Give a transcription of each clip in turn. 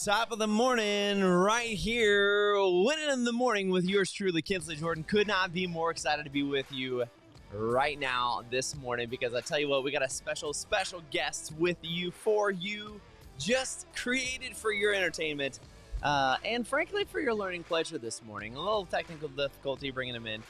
Top of the morning, right here, Winnin In The Morning with yours truly, Kinsley Jordan. Could not be more excited to be with you right now this morning because I tell you what, we got a special guest with you, for you, just created for your entertainment and frankly for your learning pleasure this morning. A little technical difficulty bringing him in,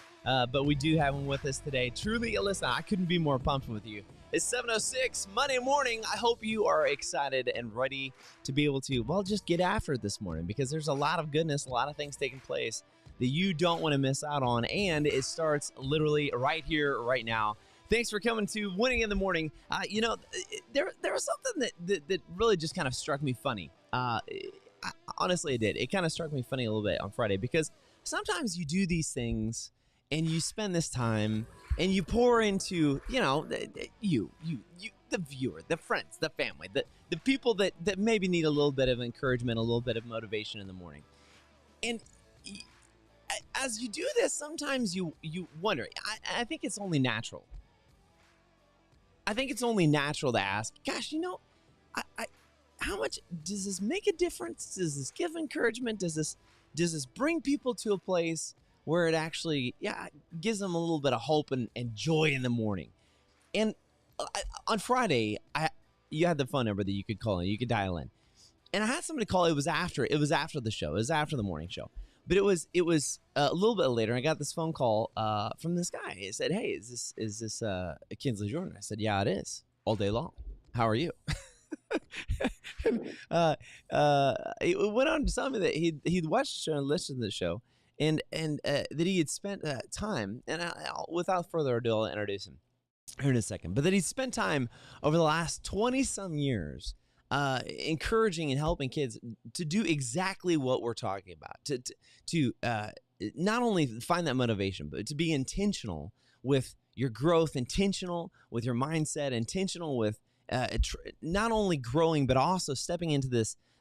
but we do have him with us today. Truly, listen, I couldn't be more pumped with you. It's 7:06 Monday morning. I hope you are excited and ready to be able to, well, just get after it this morning because there's a lot of goodness, a lot of things taking place that you don't want to miss out on, and it starts literally right here, right now. Thanks for coming to Winning in the Morning. There was something that really just kind of struck me funny. Honestly, it did. It kind of struck me funny a little bit on Friday because sometimes you do these things and you spend this time and you pour into, the viewer, the friends, the family, the people that maybe need a little bit of encouragement, a little bit of motivation in the morning. And as you do this, sometimes you wonder, I think it's only natural. I think it's only natural to ask, gosh, how much does this make a difference? Does this give encouragement? Does this bring people to a place where it actually gives them a little bit of hope and joy in the morning? And on Friday, you had the phone number that you could call in, you could dial in, and I had somebody call. It was after the show. It was after the morning show, but it was a little bit later. I got this phone call from this guy. He said, "Hey, is this Kinsley Jordan?" I said, "Yeah, it is. All day long. How are you?" And, it went on to tell me that he'd watched the show and listened to the show, and that he had spent time. And without further ado, I'll introduce him here in a second. But that he'd spent time over the last 20-some years encouraging and helping kids to do exactly what we're talking about, to not only find that motivation, but to be intentional with your growth, intentional with your mindset, intentional with not only growing, but also stepping into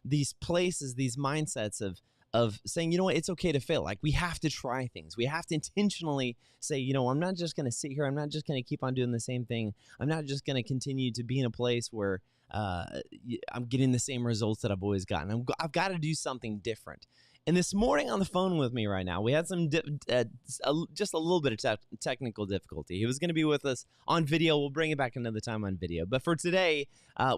these places, these mindsets of saying, you know what, it's okay to fail. Like, we have to try things. We have to intentionally say, I'm not just going to sit here. I'm not just going to keep on doing the same thing. I'm not just going to continue to be in a place where I'm getting the same results that I've always gotten. I've got to do something different. And this morning on the phone with me right now, we had some just a little bit of technical difficulty. He was going to be with us on video. We'll bring it back another time on video. But for today,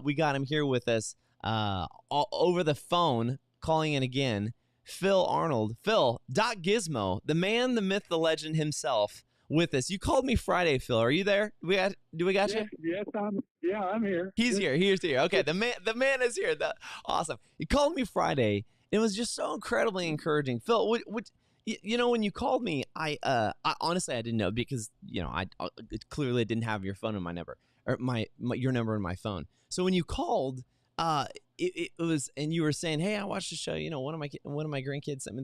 we got him here with us over the phone, calling in again. Phil Arnold, Phil, Doc Gizmo, the man, the myth, the legend himself, with us. You called me Friday, Phil. Are you there? Do we got you? Yes, I'm here. He's here. Okay, the man is here. Awesome. You called me Friday. It was just so incredibly encouraging. Phil, when you called me, I honestly I didn't know because I clearly didn't have your phone in my number or your number in my phone. So when you called, it was, and you were saying, "Hey, I watched the show. One of my grandkids sent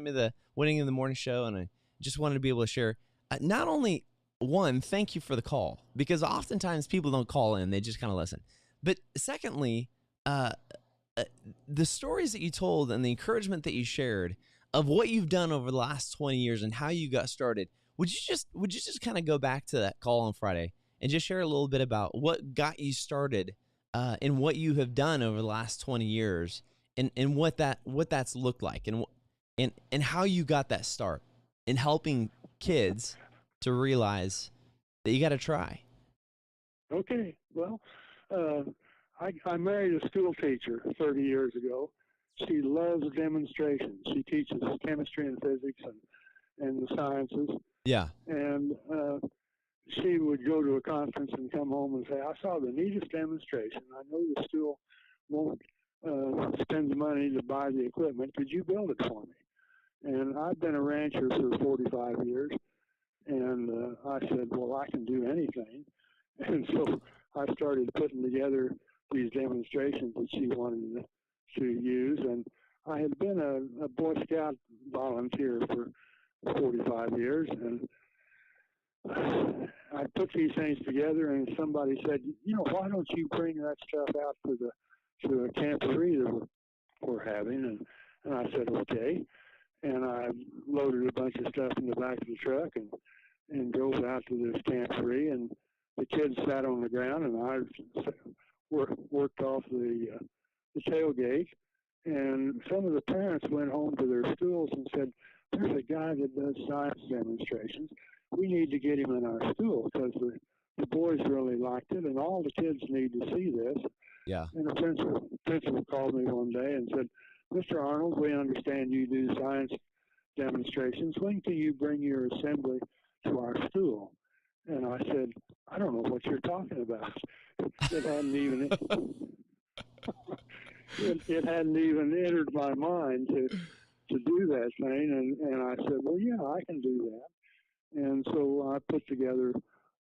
me the Winning in the Morning show, and I just wanted to be able to share." Not only one, thank you for the call, because oftentimes people don't call in; they just kind of listen. But secondly, the stories that you told and the encouragement that you shared of what you've done over the last 20 years and how you got started. Would you just kind of go back to that call on Friday and just share a little bit about what got you started and what you have done over the last 20 years and what that's looked like and how you got that start in helping kids to realize that you got to try? Okay. Well, I married a school teacher 30 years ago. She loves demonstrations. She teaches chemistry and physics and the sciences. Yeah. And she would go to a conference and come home and say, "I saw the neatest demonstration. I know the school won't spend the money to buy the equipment. Could you build it for me?" And I've been a rancher for 45 years. And I said, "Well, I can do anything." And so I started putting together these demonstrations that she wanted to use. And I had been a Boy Scout volunteer for 45 years. And I put these things together, and somebody said, "Why don't you bring that stuff out to a camporee that we're having?" And I said, "Okay." And I loaded a bunch of stuff in the back of the truck and drove out to this camporee, and the kids sat on the ground, and I worked off the tailgate And some of the parents went home to their schools and said, there's a guy that does science demonstrations. We need to get him in our school because the boys really liked it, and all the kids need to see this. Yeah. And the principal called me one day and said, Mr. Arnold, we understand you do science demonstrations. When can you bring your assembly to our school? And I said, I don't know what you're talking about. It hadn't even it hadn't even entered my mind to do that thing. And I said, well, yeah, I can do that. And so I put together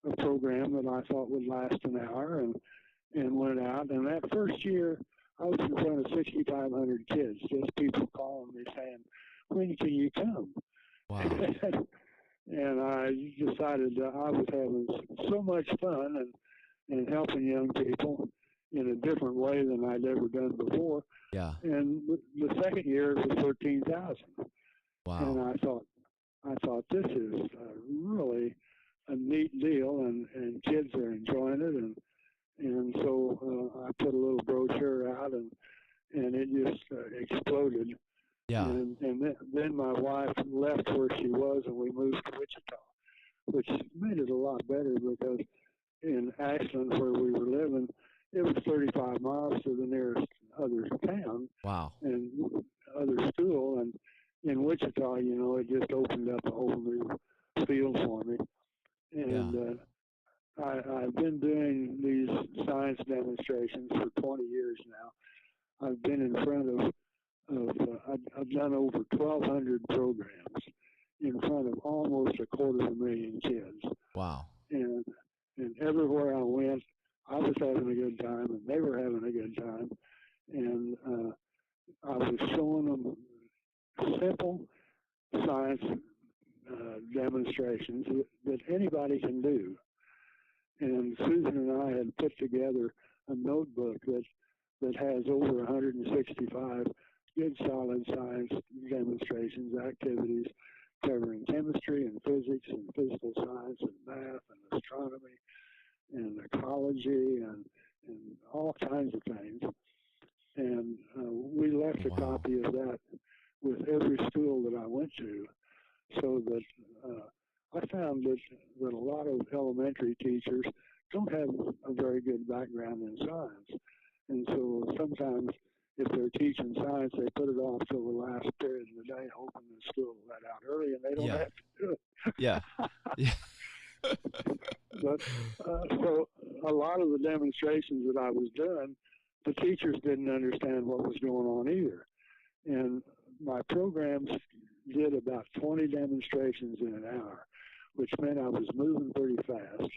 a program that I thought would last an hour and went out. And that first year, I was in front of 6,500 kids, just people calling me saying, when can you come? Wow. And I decided that I was having so much fun and helping young people in a different way than I'd ever done before. Yeah. And the second year it was 13,000. Wow. And I thought this is really a neat deal, and kids are enjoying it, and so I put a little brochure out, and it just exploded. Yeah. And then my wife left where she was, and we moved to Wichita, which made it a lot better because in Ashland, where we were living, it was 35 miles to the nearest other town. Wow. And other school. And in Wichita, it just opened up a whole new field for me. And I've been doing these science demonstrations for 20 years now. I've been in front of I've done over 1,200 programs in front of almost 250,000 kids. Wow. And everywhere I went, I was having a good time, and they were having a good time. And I was showing them simple science demonstrations that anybody can do. And Susan and I had put together a notebook that has over 165 good solid science demonstrations, activities covering chemistry and physics and physical science and math and astronomy and ecology and all kinds of things. And we left a copy of that with every school that I went to, so that I found that a lot of elementary teachers don't have a very good background in science. And so sometimes if they're teaching science, they put it off till the last period of the day, hoping the school will let out early and they don't have to do it. Yeah. Yeah. But so a lot of the demonstrations that I was doing, the teachers didn't understand what was going on either. And my programs did about 20 demonstrations in an hour, which meant I was moving pretty fast.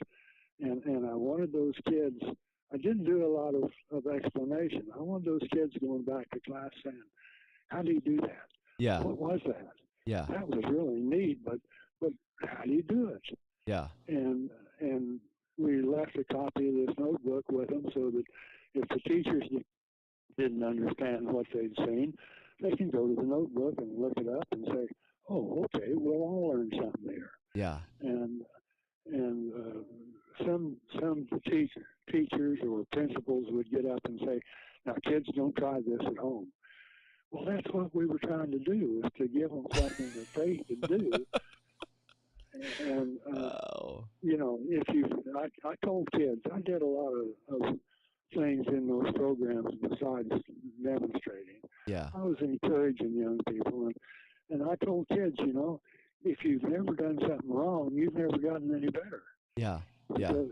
And I wanted those kids, I didn't do a lot of explanation. I wanted those kids going back to class saying, how do you do that? Yeah. What was that? Yeah. That was really neat, but how do you do it? Yeah. And we left a copy of this notebook with them so that if the teachers didn't understand what they'd seen, they can go to the notebook and look it up and say, oh, okay, we'll all learn something there. Yeah. And some teachers or principals would get up and say, now kids, don't try this at home. Well, that's what we were trying to do, is to give them something that they could do. And I told kids, I did a lot of things in those programs besides demonstrating. Yeah. I was encouraging young people, and I told kids, if you've never done something wrong, you've never gotten any better. Yeah. Yeah. Because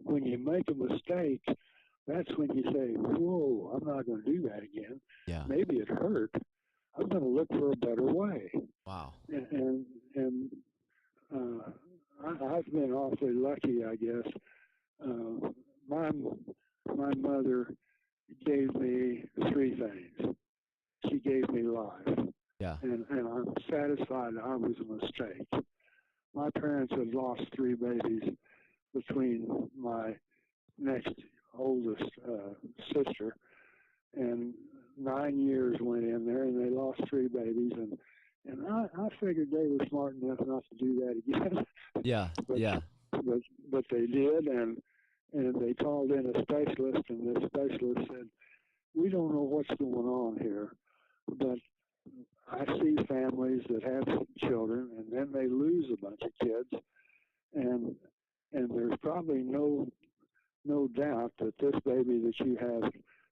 when you make a mistake, that's when you say, whoa, I'm not going to do that again. Yeah. Maybe it hurt. I'm going to look for a better way. Wow. And I've been awfully lucky, I guess. My mother gave me three things. She gave me life. Yeah. And I'm satisfied I was a mistake. My parents had lost three babies between my next oldest sister, and 9 years went in there, and they lost three babies, and I figured they were smart enough not to do that again. Yeah. Yeah. But they did, and they called in a specialist, and the specialist said, we don't know what's going on here, but I see families that have children and then they lose a bunch of kids, and there's probably no doubt that this baby that you have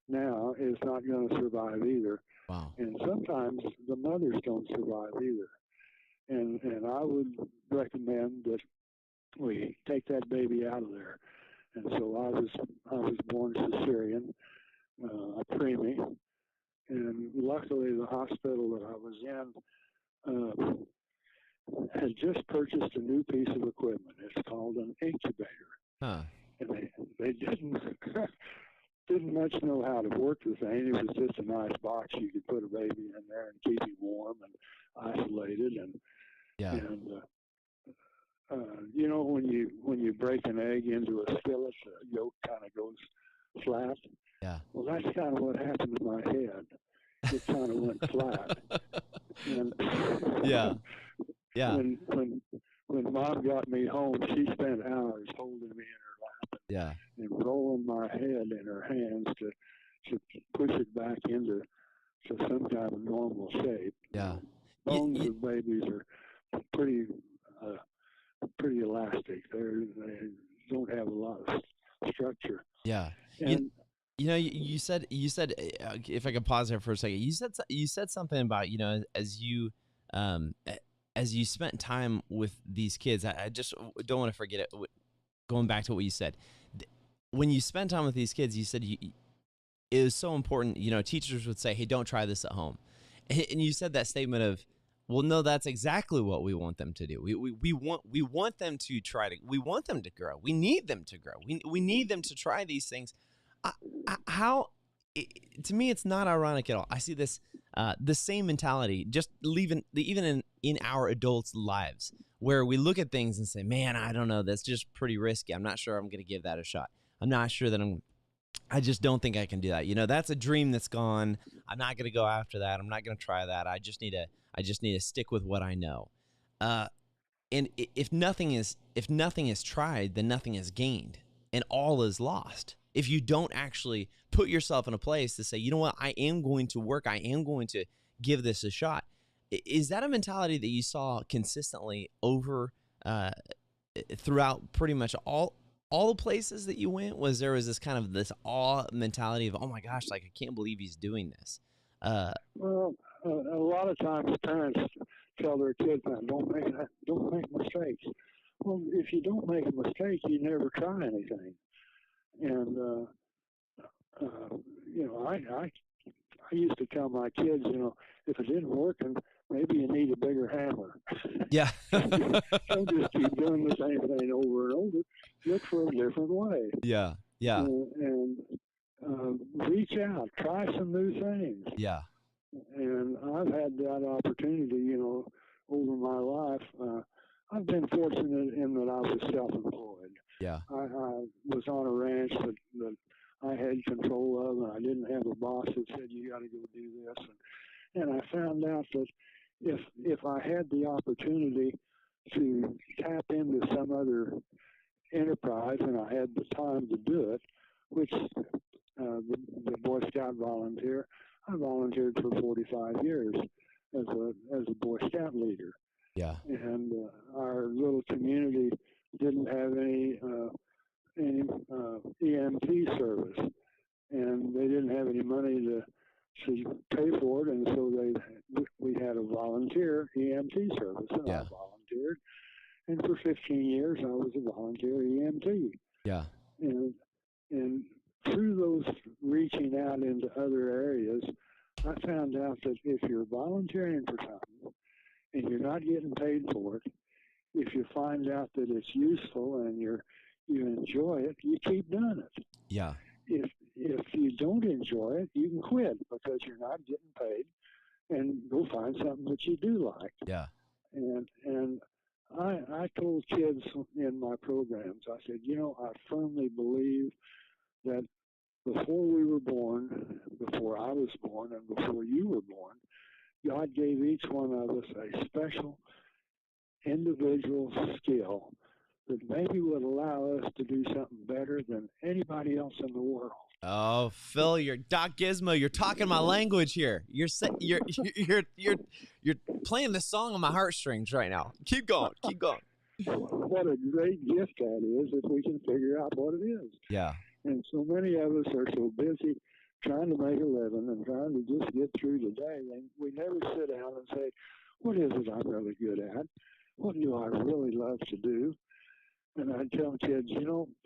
now is not going to survive either. Wow. And sometimes the mothers don't survive either. And I would recommend that we take that baby out of there. And so I was born cesarean, a preemie, and luckily the hospital that I was in had just purchased a new piece of equipment. It's called an incubator. Huh. And they didn't much know how to work the thing. It was just a nice box you could put a baby in there and keep him warm and isolated. And you know, when you break an egg into a skillet, the yolk kind of goes flat. Yeah. Well, that's kind of what happened in my head. It kind of went flat. And Yeah. Yeah. When Mom got me home, she spent hours holding me in her lap. Yeah. And rolling my head in her hands to push it back into some kind of normal shape. Yeah. Bones of babies are pretty elastic. They don't have a lot of structure. Yeah. And you know, you said if I could pause there for a second, you said something about, you know, as you spent time with these kids, I just don't want to forget it. Going back to what you said, when you spend time with these kids, you said it was so important. You know, teachers would say, "Hey, don't try this at home," and you said that statement of, "Well, no, that's exactly what we want them to do. We want them to try to. We want them to grow. We need them to grow. We need them to try these things." To me, it's not ironic at all. I see this the same mentality just even in our adults' lives, where we look at things and say, "Man, I don't know. That's just pretty risky. I'm not sure I'm going to give that a shot. I'm not sure that I just don't think I can do that. You know, that's a dream that's gone. I'm not going to go after that. I'm not going to try that. I just need to stick with what I know." And if nothing is tried, then nothing is gained, and all is lost. If you don't actually put yourself in a place to say, you know what, I am going to work, I am going to give this a shot. Is that a mentality that you saw consistently over throughout pretty much all the places that you went? Was this kind of this awe mentality of, oh my gosh, like I can't believe he's doing this? Well, a lot of times parents tell their kids, don't make mistakes. Well, if you don't make a mistake, you never try anything. And you know, I used to tell my kids, you know, if it didn't work, then maybe you need a bigger hammer. Yeah. Don't just keep doing the same thing over and over. Look for a different way. Yeah. Yeah. And reach out, try some new things. Yeah. And I've had that opportunity, you know, over my life. I've been fortunate in that I was self-employed. Yeah. I was on a ranch that I had control of, and I didn't have a boss that said, you got to go do this. And I found out that if I had the opportunity to tap into some other enterprise and I had the time to do it, which the Boy Scout volunteer, I volunteered for 45 years as a Boy Scout leader. Yeah. And our little community didn't have any EMT service, and they didn't have any money to pay for it, and so we had a volunteer EMT service, and Yeah. I volunteered, and for 15 years I was a volunteer EMT. Yeah. And through those reaching out into other areas, I found out that if you're volunteering for something and you're not getting paid for it, if you find out that it's useful and you enjoy it, you keep doing it. Yeah. If you don't enjoy it, you can quit because you're not getting paid, and go find something that you do like. Yeah. And I told kids in my programs, I said, you know, I firmly believe that before we were born, before I was born, and before you were born, God gave each one of us a special individual skill that maybe would allow us to do something better than anybody else in the world. Oh, Phil, you're Doc Gizmo. You're talking my language here. You're playing the song on my heartstrings right now. Keep going. Keep going. What a great gift that is if we can figure out what it is. Yeah. And so many of us are so busy trying to make a living and trying to just get through the day, and we never sit down and say, what is it I'm really good at? What do I really love to do? And I tell kids,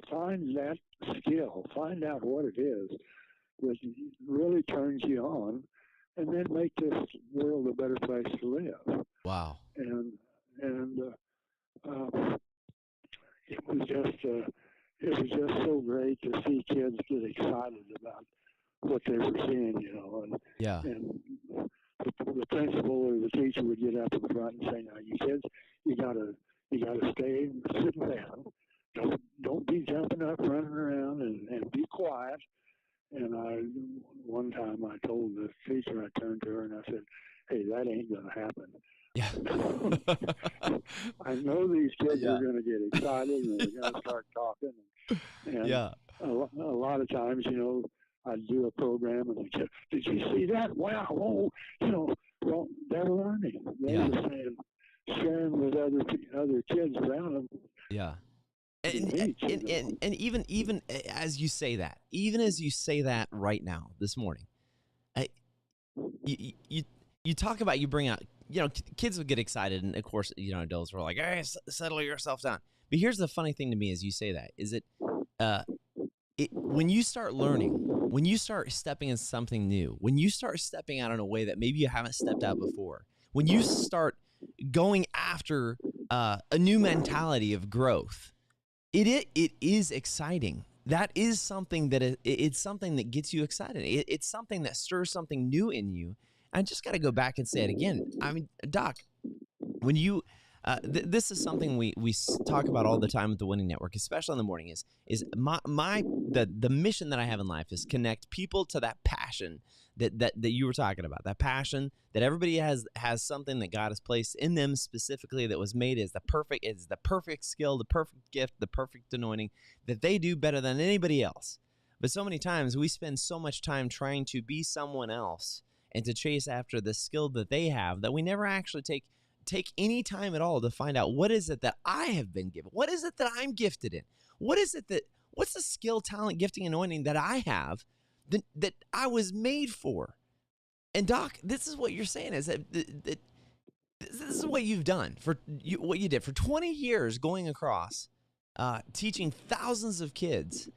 find that skill, find out what it is that really turns you on, and then make this world a better place to live. Wow. And it was just so great to see kids get excited about what they were seeing, Yeah. and the principal or the teacher would get up in the front and say, "Now, you kids, you gotta stay sitting down. Don't be jumping up, running around, and be quiet." And one time I told the teacher, I turned to her and I said, "Hey, that ain't gonna happen." Yeah. I know these kids are going to get excited and they're going to start talking. And Yeah. a lot of times, I'd do a program and they say, "Did you see that? Wow, oh," well, they're learning. They're just saying, sharing with other kids around them. Yeah. And even as you say that right now, this morning, you talk about, you bring out, kids would get excited, and of course, adults were like, "Hey, settle yourself down." But here's the funny thing to me as you say that is when you start learning, when you start stepping in something new, when you start stepping out in a way that maybe you haven't stepped out before, when you start going after a new mentality of growth, it is exciting. That is something that it's something that gets you excited. It's something that stirs something new in you. I just got to go back and say it again. I mean, Doc, when you this is something we talk about all the time at the Winning Network, especially in the morning, is the mission that I have in life is connect people to that passion that you were talking about, that passion that everybody has something that God has placed in them specifically that was made as the perfect skill, the perfect gift, the perfect anointing that they do better than anybody else. But so many times we spend so much time trying to be someone else and to chase after the skill that they have that we never actually take any time at all to find out, what is it that I have been given? What is it that I'm gifted in? What's the skill, talent, gifting, anointing that I have that I was made for? And Doc, this is what you're saying is that this is what you've done what you did for 20 years, going across, teaching thousands of kids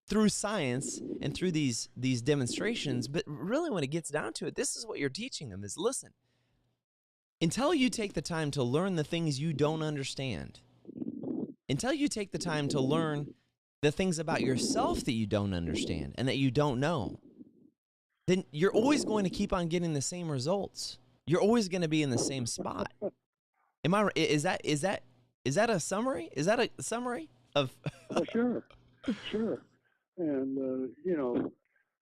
through science and through these demonstrations. But really, when it gets down to it, this is what you're teaching them is, listen, until you take the time to learn the things you don't understand, until you take the time to learn the things about yourself that you don't understand and that you don't know, then you're always going to keep on getting the same results. You're always going to be in the same spot. Is that a summary? Is that a summary of? Well, sure. And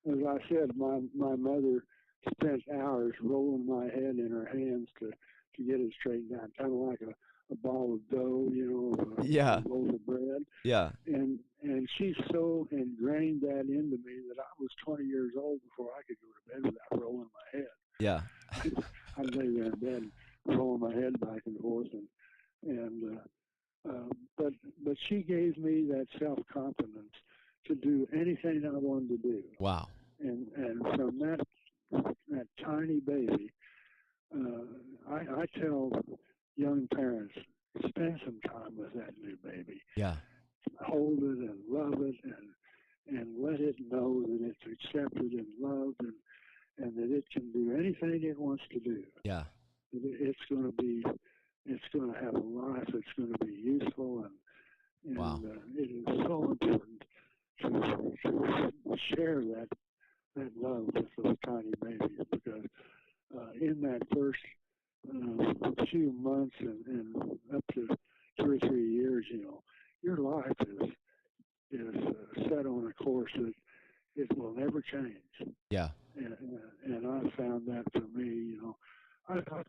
as I said, my mother spent hours rolling my head in her hands to get it straightened out, kind of like a ball of dough, a loaf of bread. Yeah. And she so ingrained that into me that I was 20 years old before I could go to bed without rolling my head. Yeah. I'd lay there in bed, rolling my head back and forth, but she gave me that self-confidence to do anything I wanted to do. Wow. And from that tiny baby, I tell young parents, spend some time with that new baby. Yeah. Hold it and love it and let it know that it's accepted and loved and that it can do anything it wants to do. Yeah. It's going to have a life that's going to be useful, and Wow. it is so important to share that love with those tiny babies, because in that first few months and up to 2 or 3 years, your life is set on a course that it will never change. Yeah. And I found that for me, I found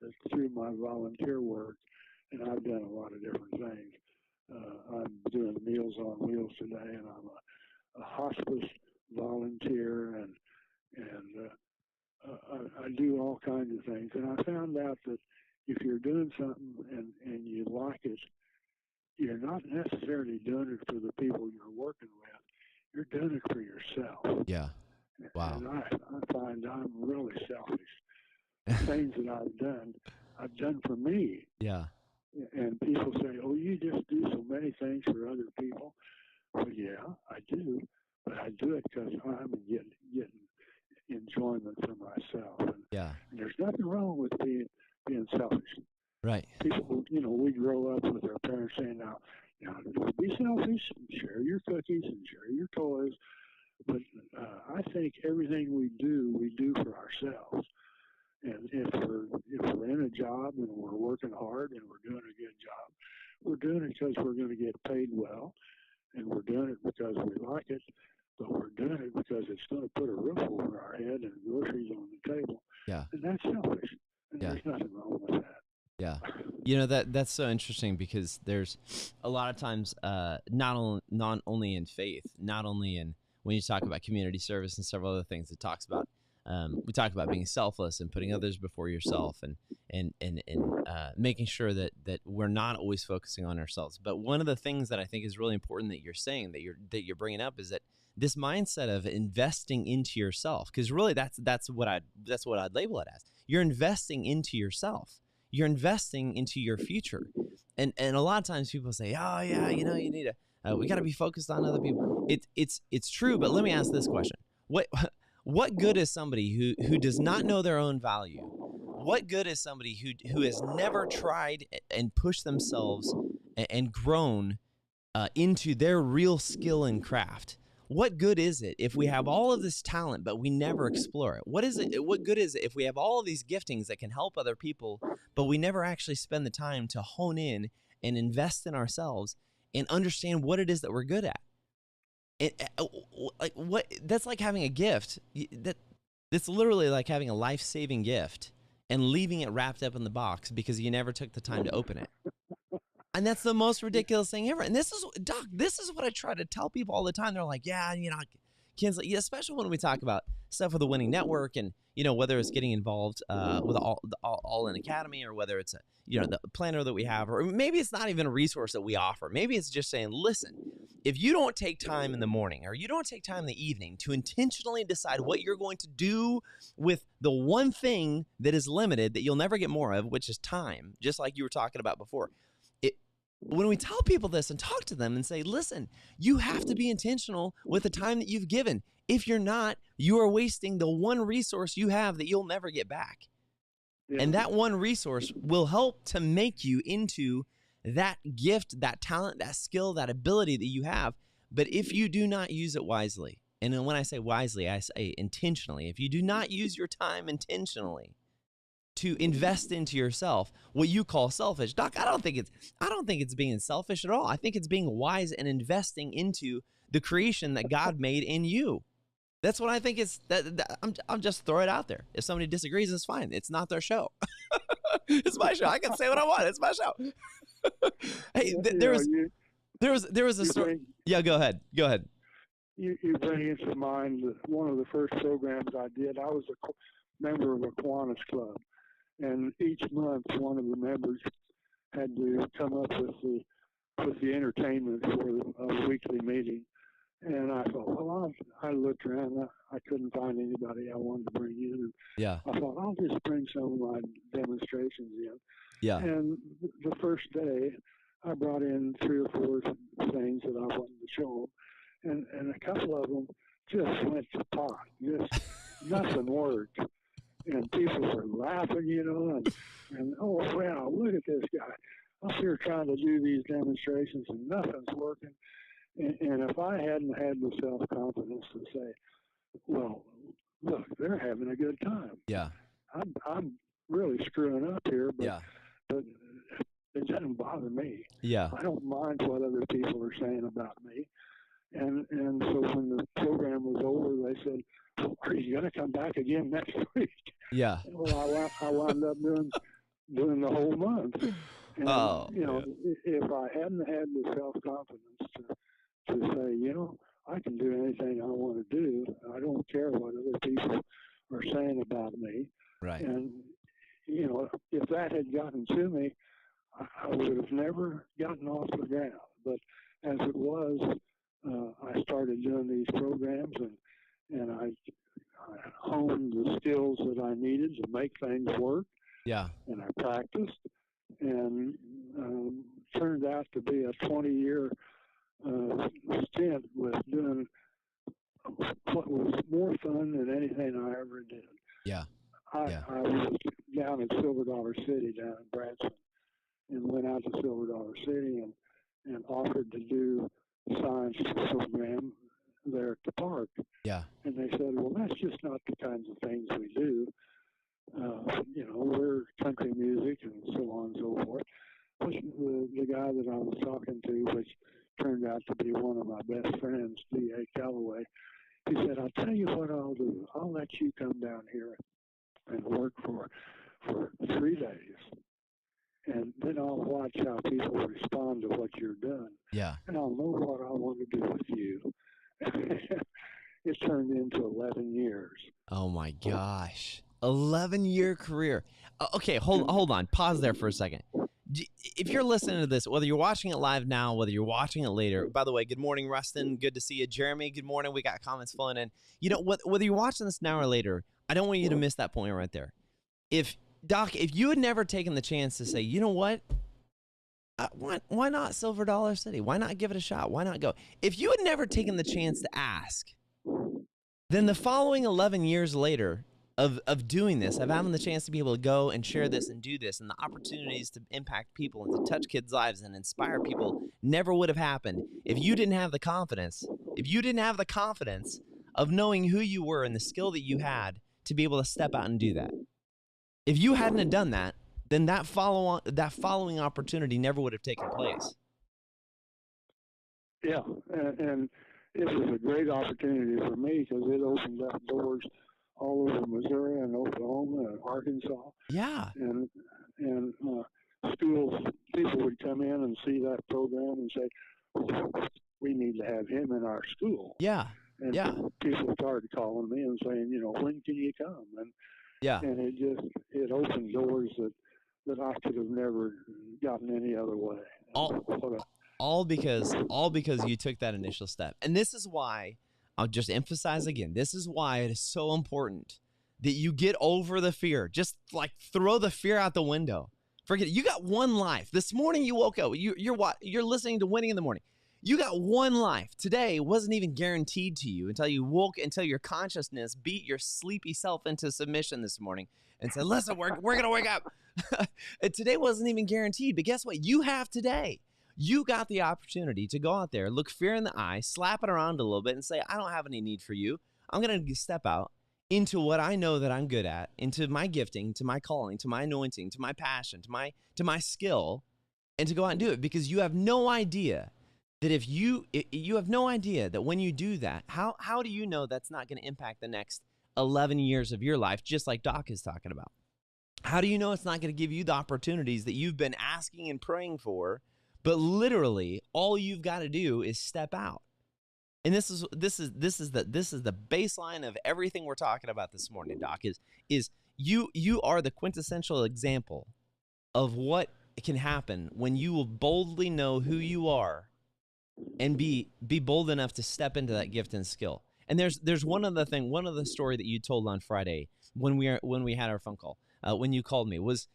that through my volunteer work, and I've done a lot of different things. I'm doing Meals on Wheels today, and I'm a hospice volunteer, and I do all kinds of things. And I found out that if you're doing something and you like it, you're not necessarily doing it for the people you're working with. You're doing it for yourself. Yeah. Wow. And I find I'm really selfish. Things that I've done for me. Yeah. And people say, "Oh, you just do so many things for other people." Well, yeah, I do, but I do it because I'm getting enjoyment for myself. Yeah. And there's nothing wrong with being selfish. Right. People, we grow up with our parents saying, "Now, don't be selfish. Share your cookies and share your toys." But I think everything we do for ourselves. And if we're in a job and we're working hard and we're doing a good job, we're doing it because we're going to get paid well, and we're doing it because we like it, but we're doing it because it's going to put a roof over our head and groceries on the table. Yeah. And that's selfish. And there's nothing wrong with that. Yeah. That's so interesting, because there's a lot of times, not only in faith, not only in when you talk about community service and several other things, it talks about, we talk about being selfless and putting others before yourself, and making sure that we're not always focusing on ourselves. But one of the things that I think is really important that you're saying, that you're bringing up, is that this mindset of investing into yourself, because really that's what I'd label it as. You're investing into yourself. You're investing into your future. And a lot of times people say, "Oh yeah, you need to, we got to be focused on other people." It's true, but let me ask this question. What good is somebody who does not know their own value? What good is somebody who has never tried and pushed themselves and grown into their real skill and craft? What good is it if we have all of this talent but we never explore it? What good is it if we have all of these giftings that can help other people, but we never actually spend the time to hone in and invest in ourselves and understand what it is that we're good at? That's like having a gift. That's literally like having a life-saving gift and leaving it wrapped up in the box because you never took the time to open it. And that's the most ridiculous thing ever. And this is what I try to tell people all the time. They're like, "Yeah, Kinsley," especially when we talk about stuff with the Winning Network, and whether it's getting involved with All In Academy, or whether it's the planner that we have, or maybe it's not even a resource that we offer. Maybe it's just saying, listen, if you don't take time in the morning, or you don't take time in the evening to intentionally decide what you're going to do with the one thing that is limited, that you'll never get more of, which is time, just like you were talking about before. When we tell people this and talk to them and say, listen, you have to be intentional with the time that you've given. If you're not, you are wasting the one resource you have that you'll never get back. Yeah. And that one resource will help to make you into that gift, that talent, that skill, that ability that you have. But if you do not use it wisely, and when I say wisely, I say intentionally, if you do not use your time intentionally to invest into yourself, what you call selfish, Doc, I don't think it's being selfish at all. I think it's being wise and investing into the creation that God made in you. That's what I think is. I'm just throw it out there. If somebody disagrees, it's fine. It's not their show. It's my show. I can say what I want. It's my show. Hey, there was a story. Yeah, go ahead. You bring into mind one of the first programs I did. I was a member of a Kiwanis club. And each month, one of the members had to come up with the entertainment for a weekly meeting. And I thought, well, I looked around. I couldn't find anybody I wanted to bring in. Yeah. I thought, I'll just bring some of my demonstrations in. Yeah. And the first day, I brought in 3 or 4 things that I wanted to show them. And a couple of them just went to pot. Just nothing worked. And people were laughing, and oh, wow, look at this guy. I'm here trying to do these demonstrations and nothing's working. And if I hadn't had the self-confidence to say, well, look, they're having a good time. Yeah. I'm really screwing up here, but, yeah. but it doesn't bother me. Yeah. I don't mind what other people are saying about me. And so when the program was over, they said, well, are you going to come back again next week? Yeah. Well, I wound up doing the whole month. And, if I hadn't had the self-confidence to say, I can do anything I want to do. I don't care what other people are saying about me. Right. And, you know, if that had gotten to me, I would have never gotten off the ground. But as it was, I started doing these programs, and I honed the skills that I needed to make things work. Yeah. And I practiced, and turned out to be a 20-year stint with doing what was more fun than anything I ever did. Yeah. I was down at Silver Dollar City down in Branson, and went out to Silver Dollar City and offered to do a science program there at the park. Yeah. And they said, well, that's just not the kinds of things we do. You know, we're country music and so on and so forth. Which the guy that I was talking to, which turned out to be one of my best friends, D.A. Calloway, he said, I'll tell you what I'll do. I'll let you come down here and work for 3 days. And then I'll watch how people respond to what you're doing. Yeah. And I'll know what I want to do with you. It turned into 11 years. Oh my gosh. 11-year career. Okay, hold on. Pause there for a second. If you're listening to this, whether you're watching it live now, whether you're watching it later, by the way, good morning, Rustin. Good to see you. Jeremy, good morning. We got comments flowing in. You know, whether you're watching this now or later, I don't want you to miss that point right there. Doc, if you had never taken the chance to say, you know what, why not Silver Dollar City? Why not give it a shot? Why not go? If you had never taken the chance to ask, then the following 11 years later of doing this, of having the chance to be able to go and share this and do this, and the opportunities to impact people and to touch kids' lives and inspire people never would have happened if you didn't have the confidence. If you didn't have the confidence of knowing who you were and the skill that you had to be able to step out and do that. If you hadn't have done that, then that following opportunity never would have taken place. Yeah, and it was a great opportunity for me because it opened up doors all over Missouri and Oklahoma and Arkansas. Yeah. And schools, people would come in and see that program and say, well, we need to have him in our school. Yeah. And people started calling me and saying, you know, when can you come? And it opened doors that I could have never gotten any other way. All because you took that initial step. And this is why, I'll just emphasize again, this is why it is so important that you get over the fear. Just like throw the fear out the window. Forget it. You got one life. This morning you woke up. You're listening to Winning in the Morning. You got one life. Today wasn't even guaranteed to you until your consciousness beat your sleepy self into submission this morning and said, listen, we're going to wake up. And today wasn't even guaranteed. But guess what? You have today. You got the opportunity to go out there, look fear in the eye, slap it around a little bit and say, I don't have any need for you. I'm going to step out into what I know that I'm good at, into my gifting, to my calling, to my anointing, to my passion, to my skill, and to go out and do it, because you have no idea that you have no idea that when you do that, how do you know that's not going to impact the next 11 years of your life, just like Doc is talking about? How do you know it's not going to give you the opportunities that you've been asking and praying for, but literally all you've got to do is step out? And this is the baseline of everything we're talking about this morning, Doc, is you are the quintessential example of what can happen when you will boldly know who you are and be bold enough to step into that gift and skill. And there's one other thing, one other story that you told on Friday when we had our phone call, when you called me, was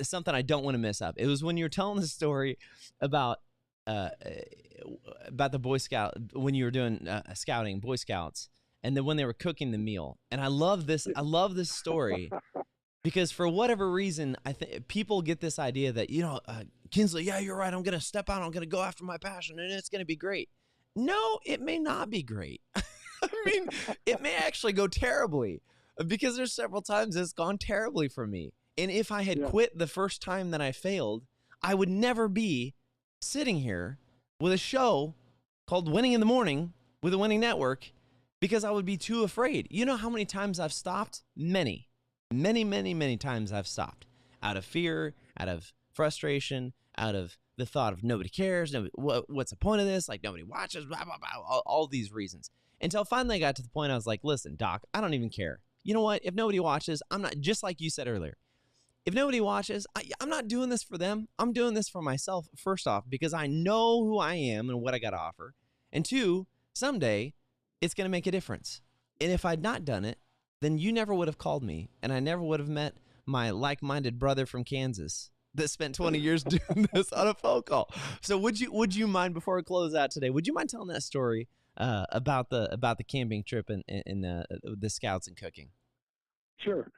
something I don't want to mess up. It was when you were telling the story about the Boy Scout, when you were doing scouting, Boy Scouts, and then when they were cooking the meal. And I love this story because for whatever reason, I think people get this idea that, Kinsley, yeah, you're right. I'm going to step out. I'm going to go after my passion and it's going to be great. No, it may not be great. I mean, it may actually go terribly, because there's several times it's gone terribly for me. And if I had quit the first time that I failed, I would never be sitting here with a show called Winning in the Morning with a Winning Network, because I would be too afraid. You know how many times I've stopped? Many times I've stopped out of fear, out of frustration, out of the thought of nobody cares, nobody, what's the point of this? Like, nobody watches, blah, blah, blah, all these reasons. Until finally I got to the point I was like, listen, Doc, I don't even care. You know what? If nobody watches, I'm not, just like you said earlier, if nobody watches, I'm not doing this for them. I'm doing this for myself, first off, because I know who I am and what I got to offer. And two, someday it's going to make a difference. And if I'd not done it, then you never would have called me, and I never would have met my like-minded brother from Kansas that spent 20 years doing this on a phone call. So would you mind, before we close out today, would you mind telling that story about the camping trip and the scouts and cooking? Sure.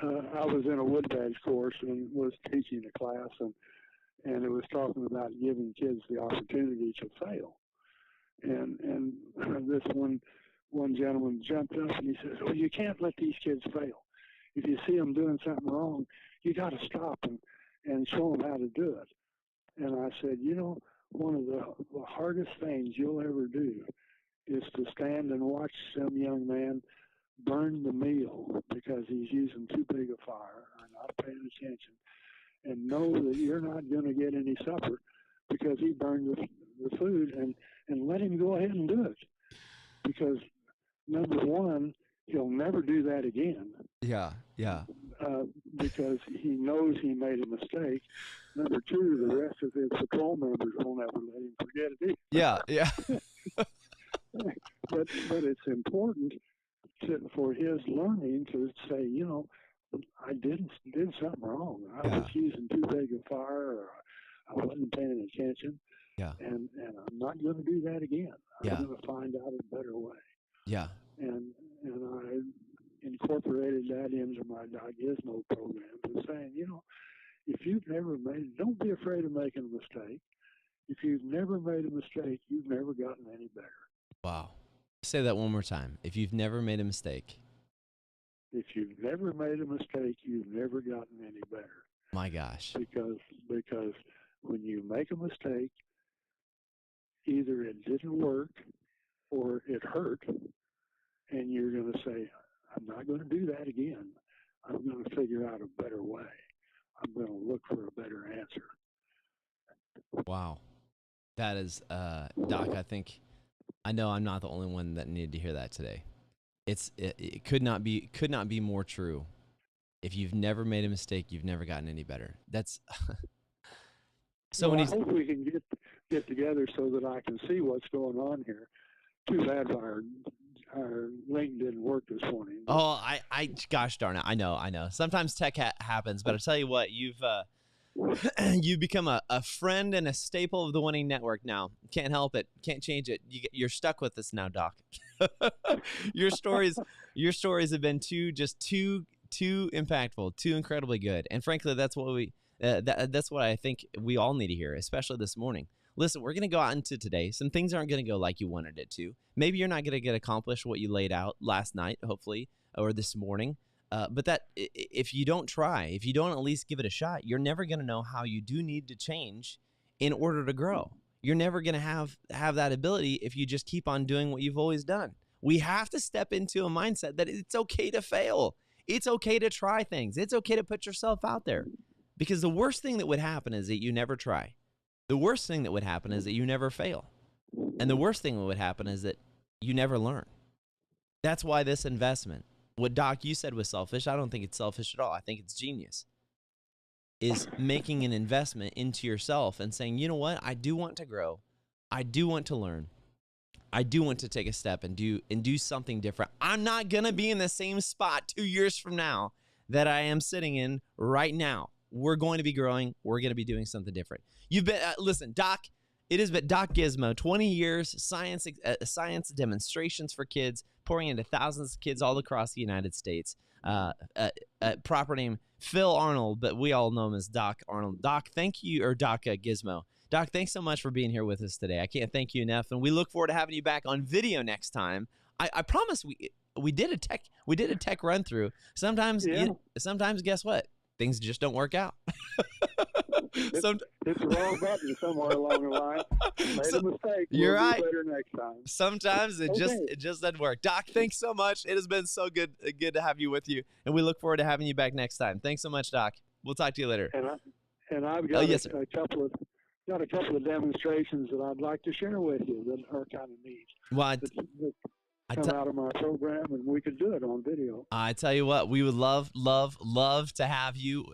I was in a wood badge course and was teaching a class, and it was talking about giving kids the opportunity to fail. And this one gentleman jumped up and he says, "Oh, you can't let these kids fail. If you see them doing something wrong, you got to stop and show them how to do it." And I said, one of the hardest things you'll ever do is to stand and watch some young man burn the meal because he's using too big a fire or not paying attention, and know that you're not going to get any supper because he burned the food, and let him go ahead and do it. Because, number one, he'll never do that again. Yeah. Because he knows he made a mistake. Number two, the rest of his patrol members won't ever let him forget it either. Yeah. But it's important for his learning to say, I did something wrong. I was using too big a fire, or I wasn't paying attention. Yeah. And I'm not going to do that again. I'm going to find out a better way. Yeah. And I incorporated that into my Gizmo program, and saying, if you've never don't be afraid of making a mistake. If you've never made a mistake, you've never gotten any better. Wow. Say that one more time. If you've never made a mistake. If you've never made a mistake, you've never gotten any better. My gosh. Because when you make a mistake, either it didn't work or it hurt, and you're going to say, I'm not going to do that again. I'm going to figure out a better way. I'm going to look for a better answer. Wow. That is, Doc, I know I'm not the only one that needed to hear that today. It could not be more true. If you've never made a mistake, you've never gotten any better. That's so. I hope we can get together so that I can see what's going on here. Too bad our link didn't work this morning. Oh, gosh darn it! I know. Sometimes tech happens, but I tell you what, you've become a friend and a staple of the Winning Network now. Can't help it. Can't change it. You're stuck with us now, Doc. Your stories have been too impactful, too incredibly good. And frankly, that's what that's what I think we all need to hear, especially this morning. Listen, we're going to go out into today. Some things aren't going to go like you wanted it to. Maybe you're not going to get accomplished what you laid out last night, hopefully, or this morning. But that if you don't try, if you don't at least give it a shot, you're never going to know how you do need to change in order to grow. You're never going to have that ability if you just keep on doing what you've always done. We have to step into a mindset that it's okay to fail. It's okay to try things. It's okay to put yourself out there. Because the worst thing that would happen is that you never try. The worst thing that would happen is that you never fail. And the worst thing that would happen is that you never learn. That's why this investment, what Doc, you said was selfish, I don't think it's selfish at all. I think it's genius. Is making an investment into yourself and saying, you know what? I do want to grow. I do want to learn. I do want to take a step and do something different. I'm not going to be in the same spot 2 years from now that I am sitting in right now. We're going to be growing. We're going to be doing something different. You've been, listen, Doc, it has been Doc Gizmo, 20 years, science demonstrations for kids, pouring into thousands of kids all across the United States. Proper name, Phil Arnold, but we all know him as Doc Arnold. Doc, thank you, or Doc Gizmo. Doc, thanks so much for being here with us today. I can't thank you enough, and we look forward to having you back on video next time. I promise we did a tech run through. Sometimes, sometimes guess what? Things just don't work out. It's the wrong button somewhere along the line. Made a mistake. You're right. Do better next time. Sometimes it just doesn't work. Doc, thanks so much. It has been so good to have you with you, and we look forward to having you back next time. Thanks so much, Doc. We'll talk to you later. And I've got a got a couple of demonstrations that I'd like to share with you that are kind of neat. Well, That come out of my program, and we could do it on video. I tell you what, we would love to have you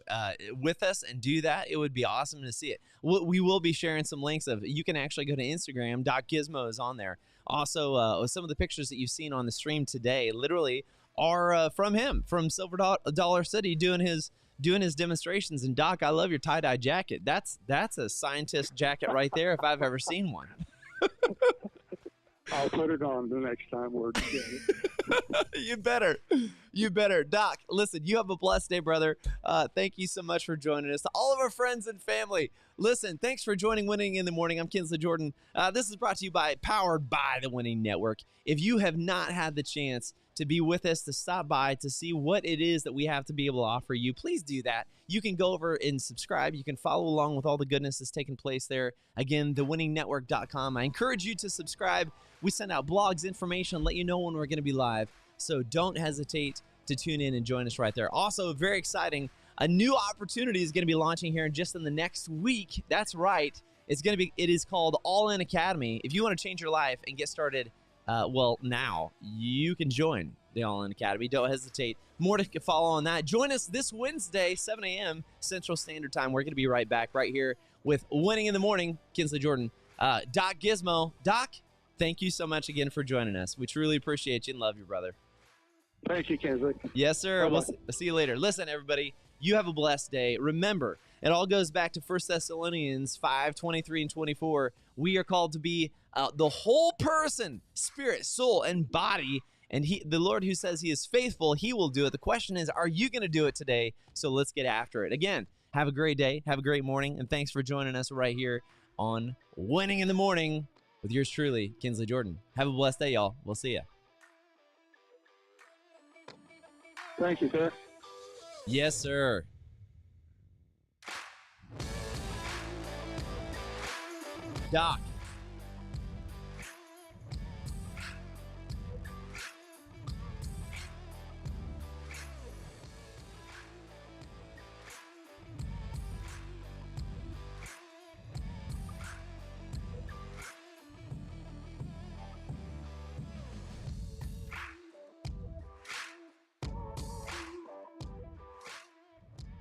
with us and do that. It would be awesome to see it. We will be sharing some links of. You can actually go to Instagram. Gizmo is on there. Also, some of the pictures that you've seen on the stream today, literally, are from him, from Silver Dollar City, doing his demonstrations. And Doc, I love your tie-dye jacket. That's a scientist jacket right there, if I've ever seen one. I'll put it on the next time we're together. You better. Doc, listen, you have a blessed day, brother. Thank you so much for joining us. To all of our friends and family, listen, thanks for joining Winning in the Morning. I'm Kinsley Jordan. This is brought to you powered by the Winning Network. If you have not had the chance to be with us, to stop by, to see what it is that we have to be able to offer you, please do that. You can go over and subscribe. You can follow along with all the goodness that's taking place there. Again, thewinningnetwork.com. I encourage you to subscribe. We send out blogs, information, let you know when we're going to be live. So don't hesitate to tune in and join us right there. Also, very exciting, a new opportunity is going to be launching here just in the next week. That's right. It is called All In Academy. If you want to change your life and get started, now you can join the All In Academy. Don't hesitate. More to follow on that. Join us this Wednesday, 7 a.m. Central Standard Time. We're going to be right back right here with Winning in the Morning. Kinsley Jordan, Doc Gizmo. Doc, thank you so much again for joining us. We truly appreciate you and love you, brother. Thank you, Kinsley. Yes, sir. Bye-bye. We'll see you later. Listen, everybody, you have a blessed day. Remember, it all goes back to 1 Thessalonians 5:23 and 24. We are called to be the whole person, spirit, soul, and body. And the Lord who says he is faithful, he will do it. The question is, are you going to do it today? So let's get after it. Again, have a great day. Have a great morning. And thanks for joining us right here on Winning in the Morning with yours truly, Kinsley Jordan. Have a blessed day, y'all. We'll see you. Thank you, sir. Yes, sir. Doc.